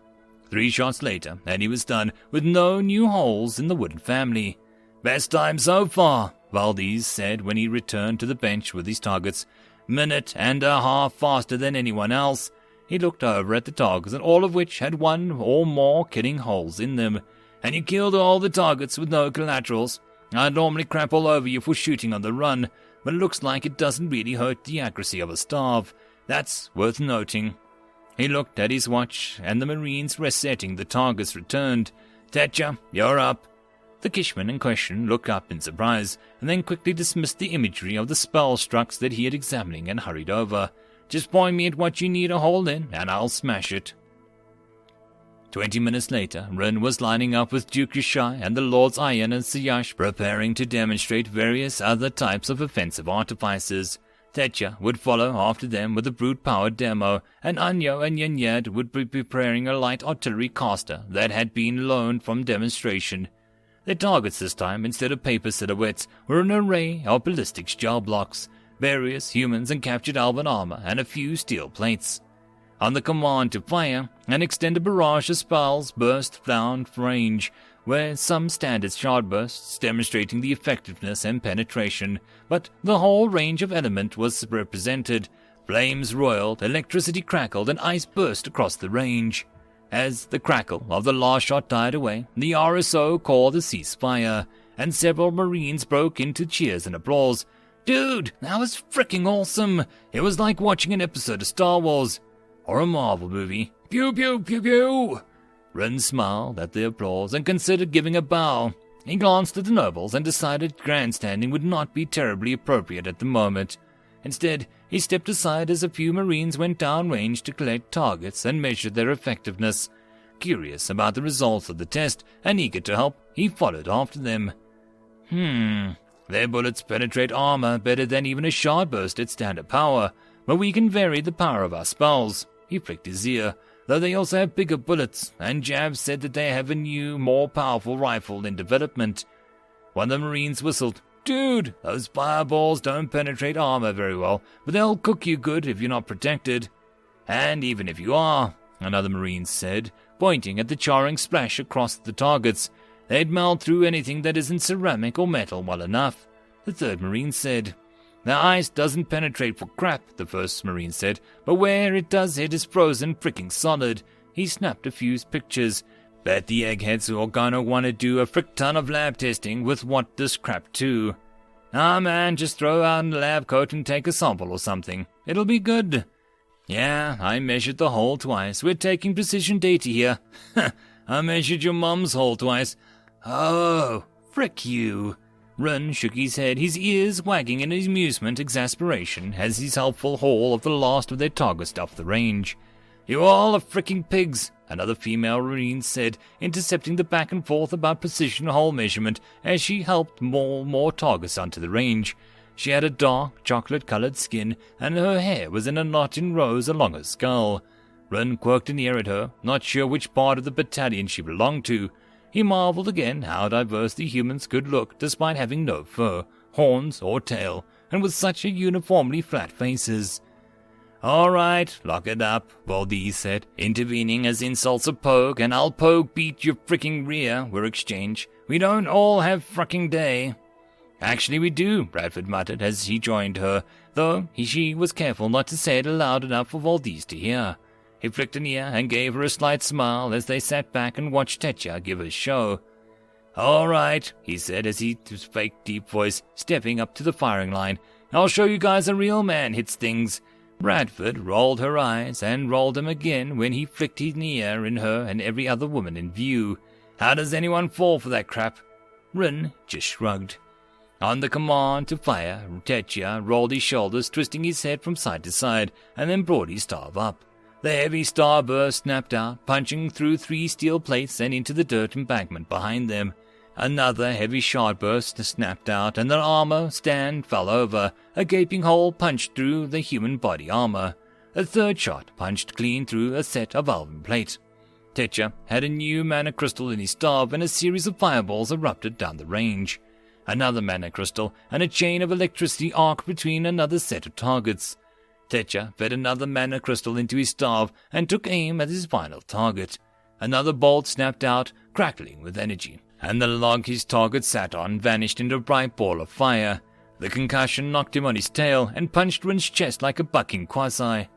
3 shots later, and he was done, with no new holes in the wooden family. "Best time so far," Valdez said when he returned to the bench with his targets. "Minute and a half faster than anyone else." He looked over at the targets, and all of which had 1 or more killing holes in them. "And you killed all the targets with no collaterals. I'd normally crap all over you for shooting on the run, but it looks like it doesn't really hurt the accuracy of a starve. That's worth noting." He looked at his watch, and the Marines resetting the targets returned. "Tetcha, you're up." The Kishman in question looked up in surprise, and then quickly dismissed the imagery of the spell structs that he had examining and hurried over. "Just point me at what you need a hole in, and I'll smash it." 20 minutes later, Ren was lining up with Duke Yashai and the Lords Ayan and Siyash, preparing to demonstrate various other types of offensive artifices. Tetcha would follow after them with a brute-powered demo, and Anyo and Yenyad would be preparing a light artillery caster that had been loaned from demonstration. Their targets this time, instead of paper silhouettes, were an array of ballistics gel blocks, various humans and captured elven armor, and a few steel plates. On the command to fire, an extended barrage of spells burst down range, where some standard shard bursts demonstrating the effectiveness and penetration, but the whole range of element was represented. Flames roiled, electricity crackled, and ice burst across the range. As the crackle of the last shot died away, the RSO called a ceasefire, and several Marines broke into cheers and applause. "Dude, that was fricking awesome! It was like watching an episode of Star Wars. Or a Marvel movie. Pew pew pew pew!" Ren smiled at the applause and considered giving a bow. He glanced at the nobles and decided grandstanding would not be terribly appropriate at the moment. Instead, he stepped aside as a few Marines went downrange to collect targets and measure their effectiveness. Curious about the results of the test and eager to help, he followed after them. Their bullets penetrate armor better than even a shard burst at standard power, but we can vary the power of our spells. He pricked his ear, though they also have bigger bullets, and Jav said that they have a new, more powerful rifle in development. One of the Marines whistled. "Dude, those fireballs don't penetrate armor very well, but they'll cook you good if you're not protected." "And even if you are," another Marine said, pointing at the charring splash across the targets, "they'd melt through anything that isn't ceramic or metal well enough." The third Marine said. "The ice doesn't penetrate for crap," the first Marine said, "but where it does hit is frozen fricking solid." He snapped a few pictures. "Bet the eggheads are gonna want to do a frick ton of lab testing with what this crap too. Ah man, just throw out a lab coat and take a sample or something. It'll be good." "Yeah, I measured the hole twice. We're taking precision data here." "I measured your mum's hole twice." "Oh, frick you." Ren shook his head, his ears wagging in amusement, exasperation, as his helpful haul of the last of their targets stuffed the range. "You all are fricking pigs," another female Marine said, intercepting the back and forth about precision hole measurement as she helped more targets onto the range. She had a dark, chocolate-colored skin, and her hair was in a knot in rows along her skull. Ren quirked an ear at her, not sure which part of the battalion she belonged to. He marveled again how diverse the humans could look despite having no fur, horns, or tail, and with such a uniformly flat faces. "All right, lock it up," Valdez said, intervening as insults are poke, and "I'll poke beat your fricking rear" were exchanged. "We don't all have fricking day." "Actually we do," Bradford muttered as he joined her, though she was careful not to say it loud enough for Valdez to hear. He flicked an ear and gave her a slight smile as they sat back and watched Tetya give his show. "All right," he said as he, his fake deep voice, stepping up to the firing line. "I'll show you guys a real man hits things." Bradford rolled her eyes and rolled them again when he flicked his ear in her and every other woman in view. "How does anyone fall for that crap?" Rin just shrugged. On the command to fire, Tetya rolled his shoulders, twisting his head from side to side, and then brought his staff up. The heavy starburst snapped out, punching through 3 steel plates and into the dirt embankment behind them. Another heavy shot burst snapped out, and the armor stand fell over. A gaping hole punched through the human body armor. A third shot punched clean through a set of alvin plate. Tetya had a new mana crystal in his staff, and a series of fireballs erupted down the range. Another mana crystal and a chain of electricity arced between another set of targets. Tetya fed another mana crystal into his staff and took aim at his final target. Another bolt snapped out, crackling with energy, and the log his target sat on vanished into a bright ball of fire. The concussion knocked him on his tail and punched Rin's chest like a bucking quasi.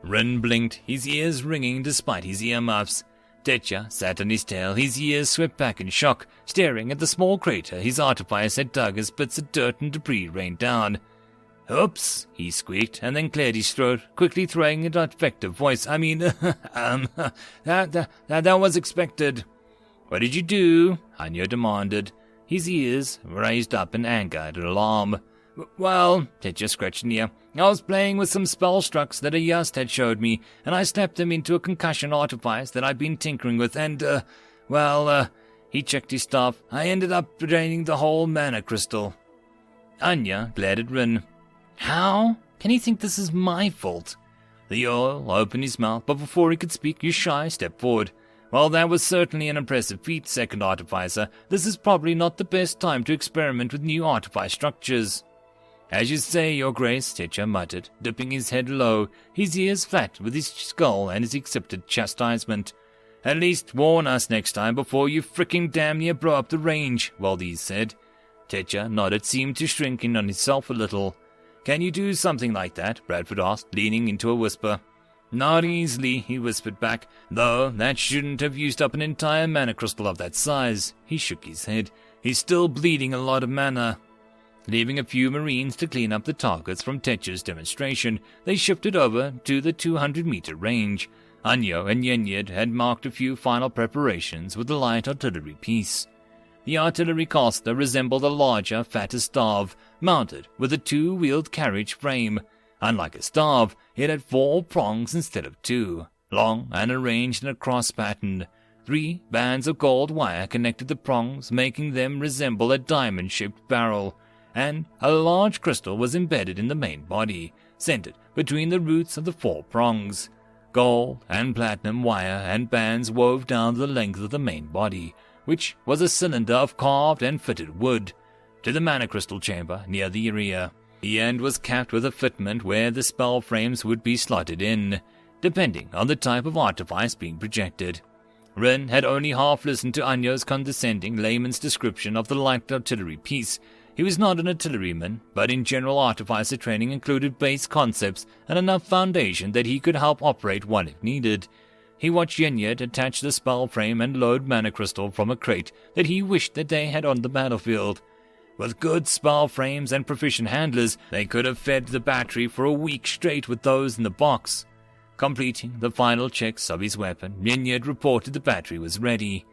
Rin blinked, his ears ringing despite his earmuffs. Tetya sat on his tail, his ears swept back in shock, staring at the small crater his artifice had dug as bits of dirt and debris rained down. "Oops," he squeaked, and then cleared his throat, quickly throwing an effective voice. That was expected." "What did you do?" Anya demanded, his ears raised up in anger and alarm. "Well," Tetya scratched near, "I was playing with some spell structs that a Yust had showed me, and I snapped them into a concussion artifice that I'd been tinkering with, and, he checked his staff. I ended up draining the whole mana crystal." Anya glared at Rin. "How can he think this is my fault?" The Earl opened his mouth, but before he could speak, Yushai stepped forward. "Well, that was certainly an impressive feat, Second Artificer. This is probably not the best time to experiment with new artifice structures." "As you say, Your Grace," Tetya muttered, dipping his head low, his ears flat with his skull and his accepted chastisement. "At least warn us next time before you fricking damn near blow up the range," Valdez said. Tetya nodded, seemed to shrink in on himself a little. "Can you do something like that?" Bradford asked, leaning into a whisper. "Not easily," he whispered back, "though that shouldn't have used up an entire mana crystal of that size." He shook his head. "He's still bleeding a lot of mana." Leaving a few Marines to clean up the targets from Tetya's demonstration, they shifted over to the 200-meter range. Anyo and Yenyed had marked a few final preparations with the light artillery piece. The artillery caster resembled a larger, fatter staff, mounted with a 2-wheeled carriage frame. Unlike a staff, it had 4 prongs instead of 2, long and arranged in a cross pattern. 3 bands of gold wire connected the prongs, making them resemble a diamond-shaped barrel, and a large crystal was embedded in the main body, centered between the roots of the 4 prongs. Gold and platinum wire and bands wove down the length of the main body, which was a cylinder of carved and fitted wood, to the mana crystal chamber near the rear. The end was capped with a fitment where the spell frames would be slotted in, depending on the type of artifice being projected. Rin had only half listened to Anyo's condescending layman's description of the light artillery piece. He was not an artilleryman, but in general artificer training included base concepts and enough foundation that he could help operate one if needed. He watched Yenyed attach the spell frame and load mana crystal from a crate that he wished that they had on the battlefield. With good spell frames and proficient handlers, they could have fed the battery for a week straight with those in the box. Completing the final checks of his weapon, Yenyed reported the battery was ready.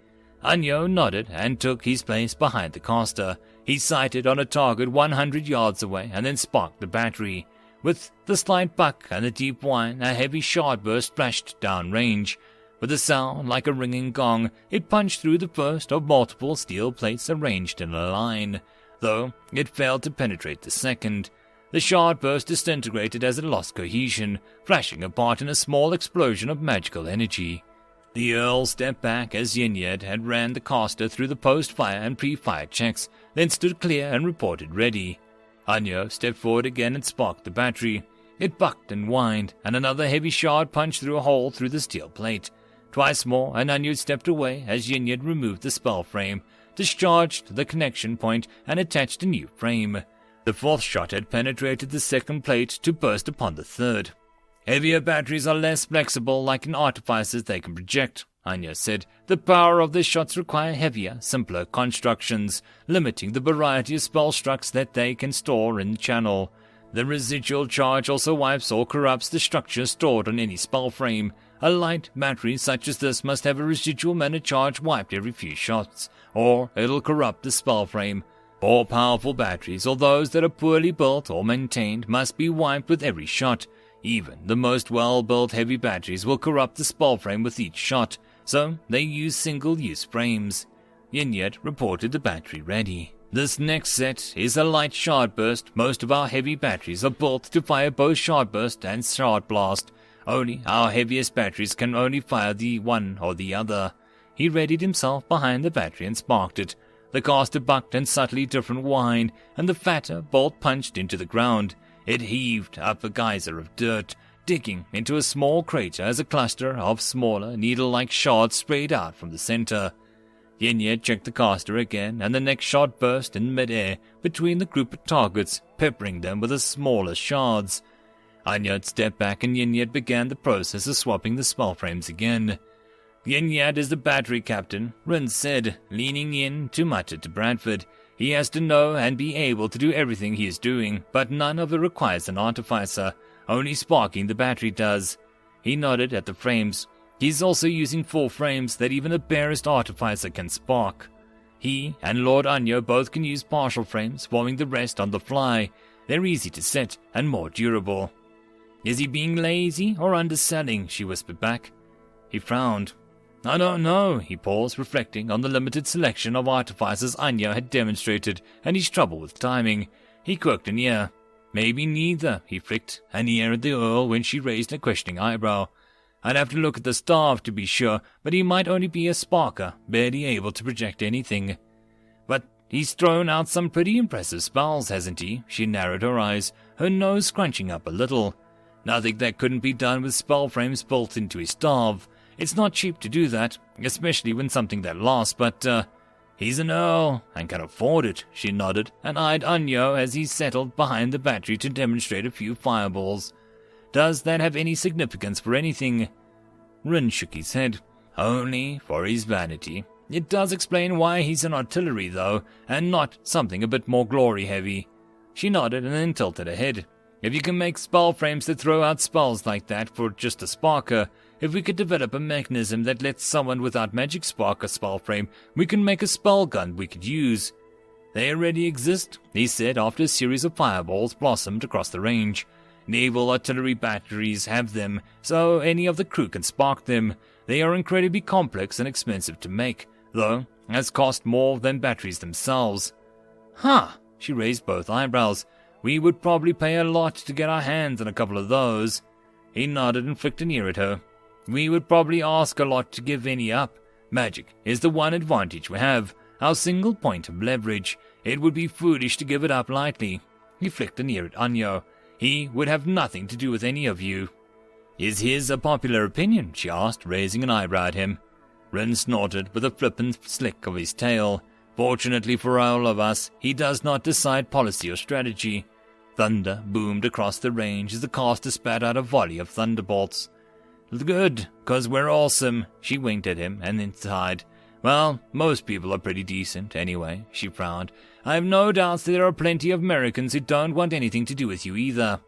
Anyo nodded and took his place behind the caster. He sighted on a target 100 yards away and then sparked the battery. With the slight buck and the deep whine, a heavy shard burst flashed downrange. With a sound like a ringing gong, it punched through the first of multiple steel plates arranged in a line, though it failed to penetrate the second. The shard burst disintegrated as it lost cohesion, flashing apart in a small explosion of magical energy. The Earl stepped back as Yenyed had ran the caster through the post-fire and pre-fire checks, then stood clear and reported ready. Anya stepped forward again and sparked the battery. It bucked and whined, and another heavy shard punched through a hole through the steel plate. Twice more, and Anya stepped away as Yinyad removed the spell frame, discharged the connection point, and attached a new frame. The fourth shot had penetrated the second plate to burst upon the third. Heavier batteries are less flexible, like an artificer's they can project, Anya said. The power of the shots require heavier, simpler constructions, limiting the variety of spell structs that they can store in the channel. The residual charge also wipes or corrupts the structure stored on any spell frame. A light battery such as this must have a residual mana charge wiped every few shots, or it'll corrupt the spell frame. More powerful batteries, or those that are poorly built or maintained, must be wiped with every shot. Even the most well-built heavy batteries will corrupt the spell frame with each shot, so they use single-use frames. Yinyad reported the battery ready. This next set is a light shard burst. Most of our heavy batteries are built to fire both shard burst and shard blast. Only our heaviest batteries can only fire the one or the other. He readied himself behind the battery and sparked it. The caster bucked and subtly different whined, and the fatter bolt punched into the ground. It heaved up a geyser of dirt, digging into a small crater as a cluster of smaller, needle-like shards sprayed out from the center. Yinyad checked the caster again, and the next shot burst in midair between the group of targets, peppering them with the smaller shards. Yinyad stepped back, and Yinyad began the process of swapping the spell frames again. Yinyad is the battery captain, Rin said, leaning in to mutter to Bradford. He has to know and be able to do everything he is doing, but none of it requires an artificer. Only sparking the battery does. He nodded at the frames. He's also using 4 frames that even the barest artificer can spark. He and Lord Anyo both can use partial frames, forming the rest on the fly. They're easy to set and more durable. Is he being lazy or underselling? She whispered back. He frowned. I don't know. He paused, reflecting on the limited selection of artificers Anya had demonstrated and his trouble with timing. He quirked an ear. Maybe neither, he flicked an ear at the Earl when she raised a questioning eyebrow. I'd have to look at the staff to be sure, but he might only be a sparker, barely able to project anything. But he's thrown out some pretty impressive spells, hasn't he? She narrowed her eyes, her nose scrunching up a little. Nothing that couldn't be done with spell frames built into his staff. It's not cheap to do that, especially when something that lasts, but, he's an Earl and can afford it, she nodded, and eyed Anyo as he settled behind the battery to demonstrate a few fireballs. Does that have any significance for anything? Rin shook his head. Only for his vanity. It does explain why he's an artillery, though, and not something a bit more glory-heavy. She nodded and then tilted her head. If you can make spell frames that throw out spells like that for just a sparker, if we could develop a mechanism that lets someone without magic spark a spell frame, we can make a spell gun we could use. They already exist, he said after a series of fireballs blossomed across the range. Naval artillery batteries have them, so any of the crew can spark them. They are incredibly complex and expensive to make, though, as cost more than batteries themselves. Huh, she raised both eyebrows. We would probably pay a lot to get our hands on a couple of those. He nodded and flicked an ear at her. We would probably ask a lot to give any up. Magic is the one advantage we have, our single point of leverage. It would be foolish to give it up lightly. He flicked an ear at Anyo. He would have nothing to do with any of you. Is his a popular opinion? She asked, raising an eyebrow at him. Rin snorted with a flippant slick of his tail. Fortunately for all of us, he does not decide policy or strategy. Thunder boomed across the range as the caster spat out a volley of thunderbolts. Good, 'cause we're awesome, she winked at him and then sighed. Well, most people are pretty decent, anyway, she frowned. I have no doubts that there are plenty of Americans who don't want anything to do with you either.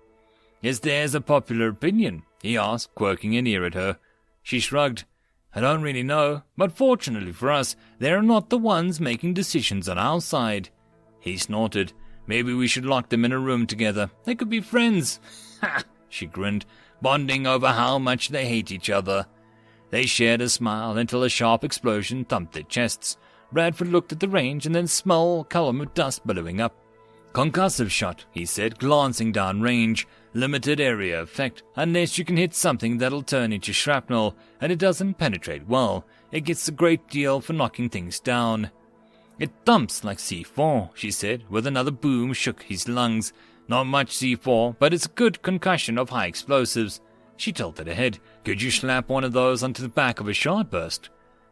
Is theirs a popular opinion? He asked, quirking an ear at her. She shrugged. I don't really know, but fortunately for us, they're not the ones making decisions on our side. He snorted. Maybe we should lock them in a room together. They could be friends. Ha! She grinned, bonding over how much they hate each other. They shared a smile until a sharp explosion thumped their chests. Bradford looked at the range and then small column of dust billowing up. Concussive shot, he said, glancing down range. Limited area effect, unless you can hit something that'll turn into shrapnel, and it doesn't penetrate well. It gets a great deal for knocking things down. "It thumps like C4, she said, with another boom shook his lungs. "Not much C4, but it's a good concussion of high explosives." She tilted her head. "Could you slap one of those onto the back of a shard burst?"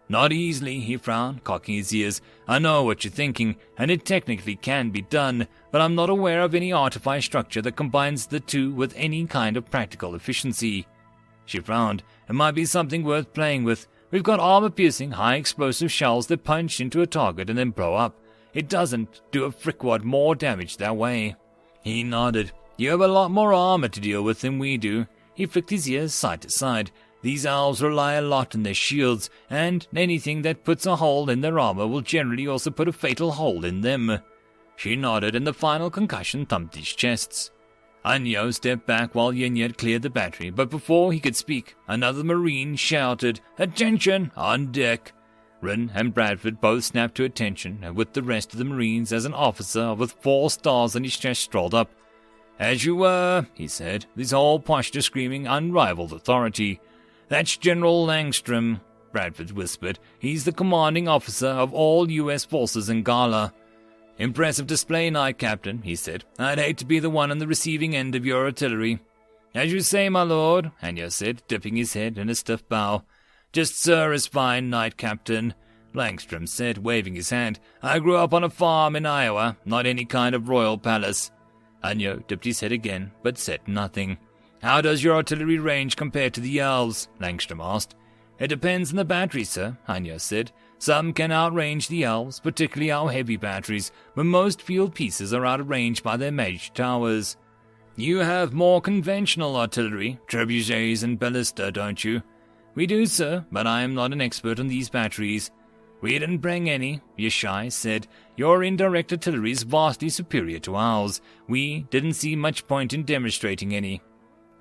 "Not easily," he frowned, cocking his ears. "I know what you're thinking, and it technically can be done, but I'm not aware of any artifice structure that combines the two with any kind of practical efficiency." She frowned. "It might be something worth playing with. We've got armor-piercing, high-explosive shells that punch into a target and then blow up. It doesn't do a frickwad more damage that way." He nodded. "You have a lot more armor to deal with than we do." He flicked his ears side to side. "These elves rely a lot on their shields, and anything that puts a hole in their armor will generally also put a fatal hole in them." She nodded, and the final concussion thumped his chests. Anyo stepped back while Yinya had cleared the battery, but before he could speak, another Marine shouted, "Attention! On deck!" Rin and Bradford both snapped to attention, and with the rest of the Marines as an officer with 4 stars on his chest strolled up. "As you were," he said, his whole posture screaming unrivaled authority. "That's General Langstrom," Bradford whispered. "He's the commanding officer of all U.S. forces in Gala." "Impressive display, Knight Captain," he said. "I'd hate to be the one on the receiving end of your artillery." "As you say, my lord," Anyo said, dipping his head in a stiff bow. "Just sir is fine, Knight Captain," Langstrom said, waving his hand. "I grew up on a farm in Iowa, not any kind of royal palace." Anyo dipped his head again, but said nothing. "How does your artillery range compare to the elves?" Langstrom asked. "It depends on the battery, sir," Anyo said. "Some can outrange the elves, particularly our heavy batteries, but most field pieces are out of range by their mage towers." "You have more conventional artillery, trebuchets and ballista, don't you?" "We do, sir, but I am not an expert on these batteries." "We didn't bring any," Yeshai said. "Your indirect artillery is vastly superior to ours. We didn't see much point in demonstrating any."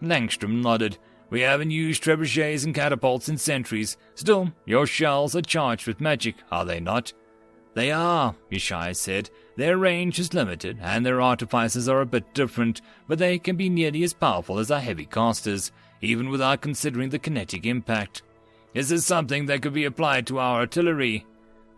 Langstrom nodded. "We haven't used trebuchets and catapults in centuries. Still, your shells are charged with magic, are they not?" "They are," Yeshai said. "Their range is limited, and their artifices are a bit different, but they can be nearly as powerful as our heavy casters, even without considering the kinetic impact." "Is this something that could be applied to our artillery?"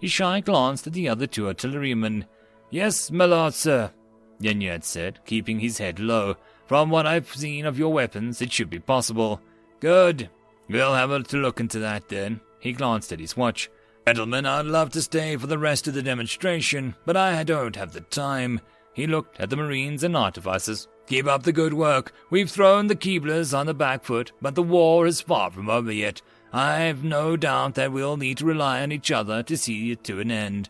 Yeshai glanced at the other 2 artillerymen. "Yes, my lord, sir," Yinya said, keeping his head low. "From what I've seen of your weapons, it should be possible." "Good. We'll have to look into that, then." He glanced at his watch. "Gentlemen, I'd love to stay for the rest of the demonstration, but I don't have the time." He looked at the Marines and artificers. "Keep up the good work. We've thrown the Keeblers on the back foot, but the war is far from over yet. I've no doubt that we'll need to rely on each other to see it to an end.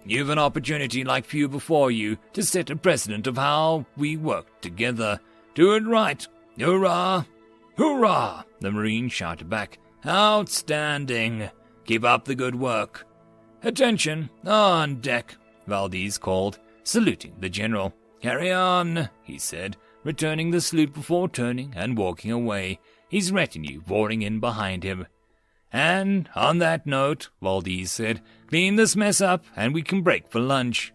You've an opportunity like few before you to set a precedent of how we work together. Do it right. Hurrah!" "Hurrah!" the Marine shouted back. "Outstanding! Keep up the good work." "Attention! On deck!" Valdez called, saluting the general. "Carry on," he said, returning the salute before turning and walking away, his retinue roaring in behind him. "And on that note," Valdez said, "clean this mess up and we can break for lunch."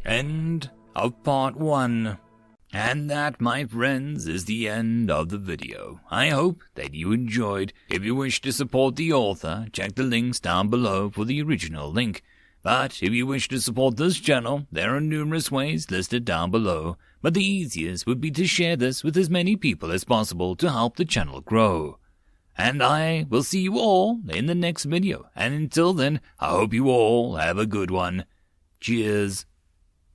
End of part 1. And that, my friends, is the end of the video. I hope that you enjoyed. If you wish to support the author, check the links down below for the original link. But if you wish to support this channel, there are numerous ways listed down below, but the easiest would be to share this with as many people as possible to help the channel grow. And I will see you all in the next video, and until then, I hope you all have a good one. Cheers.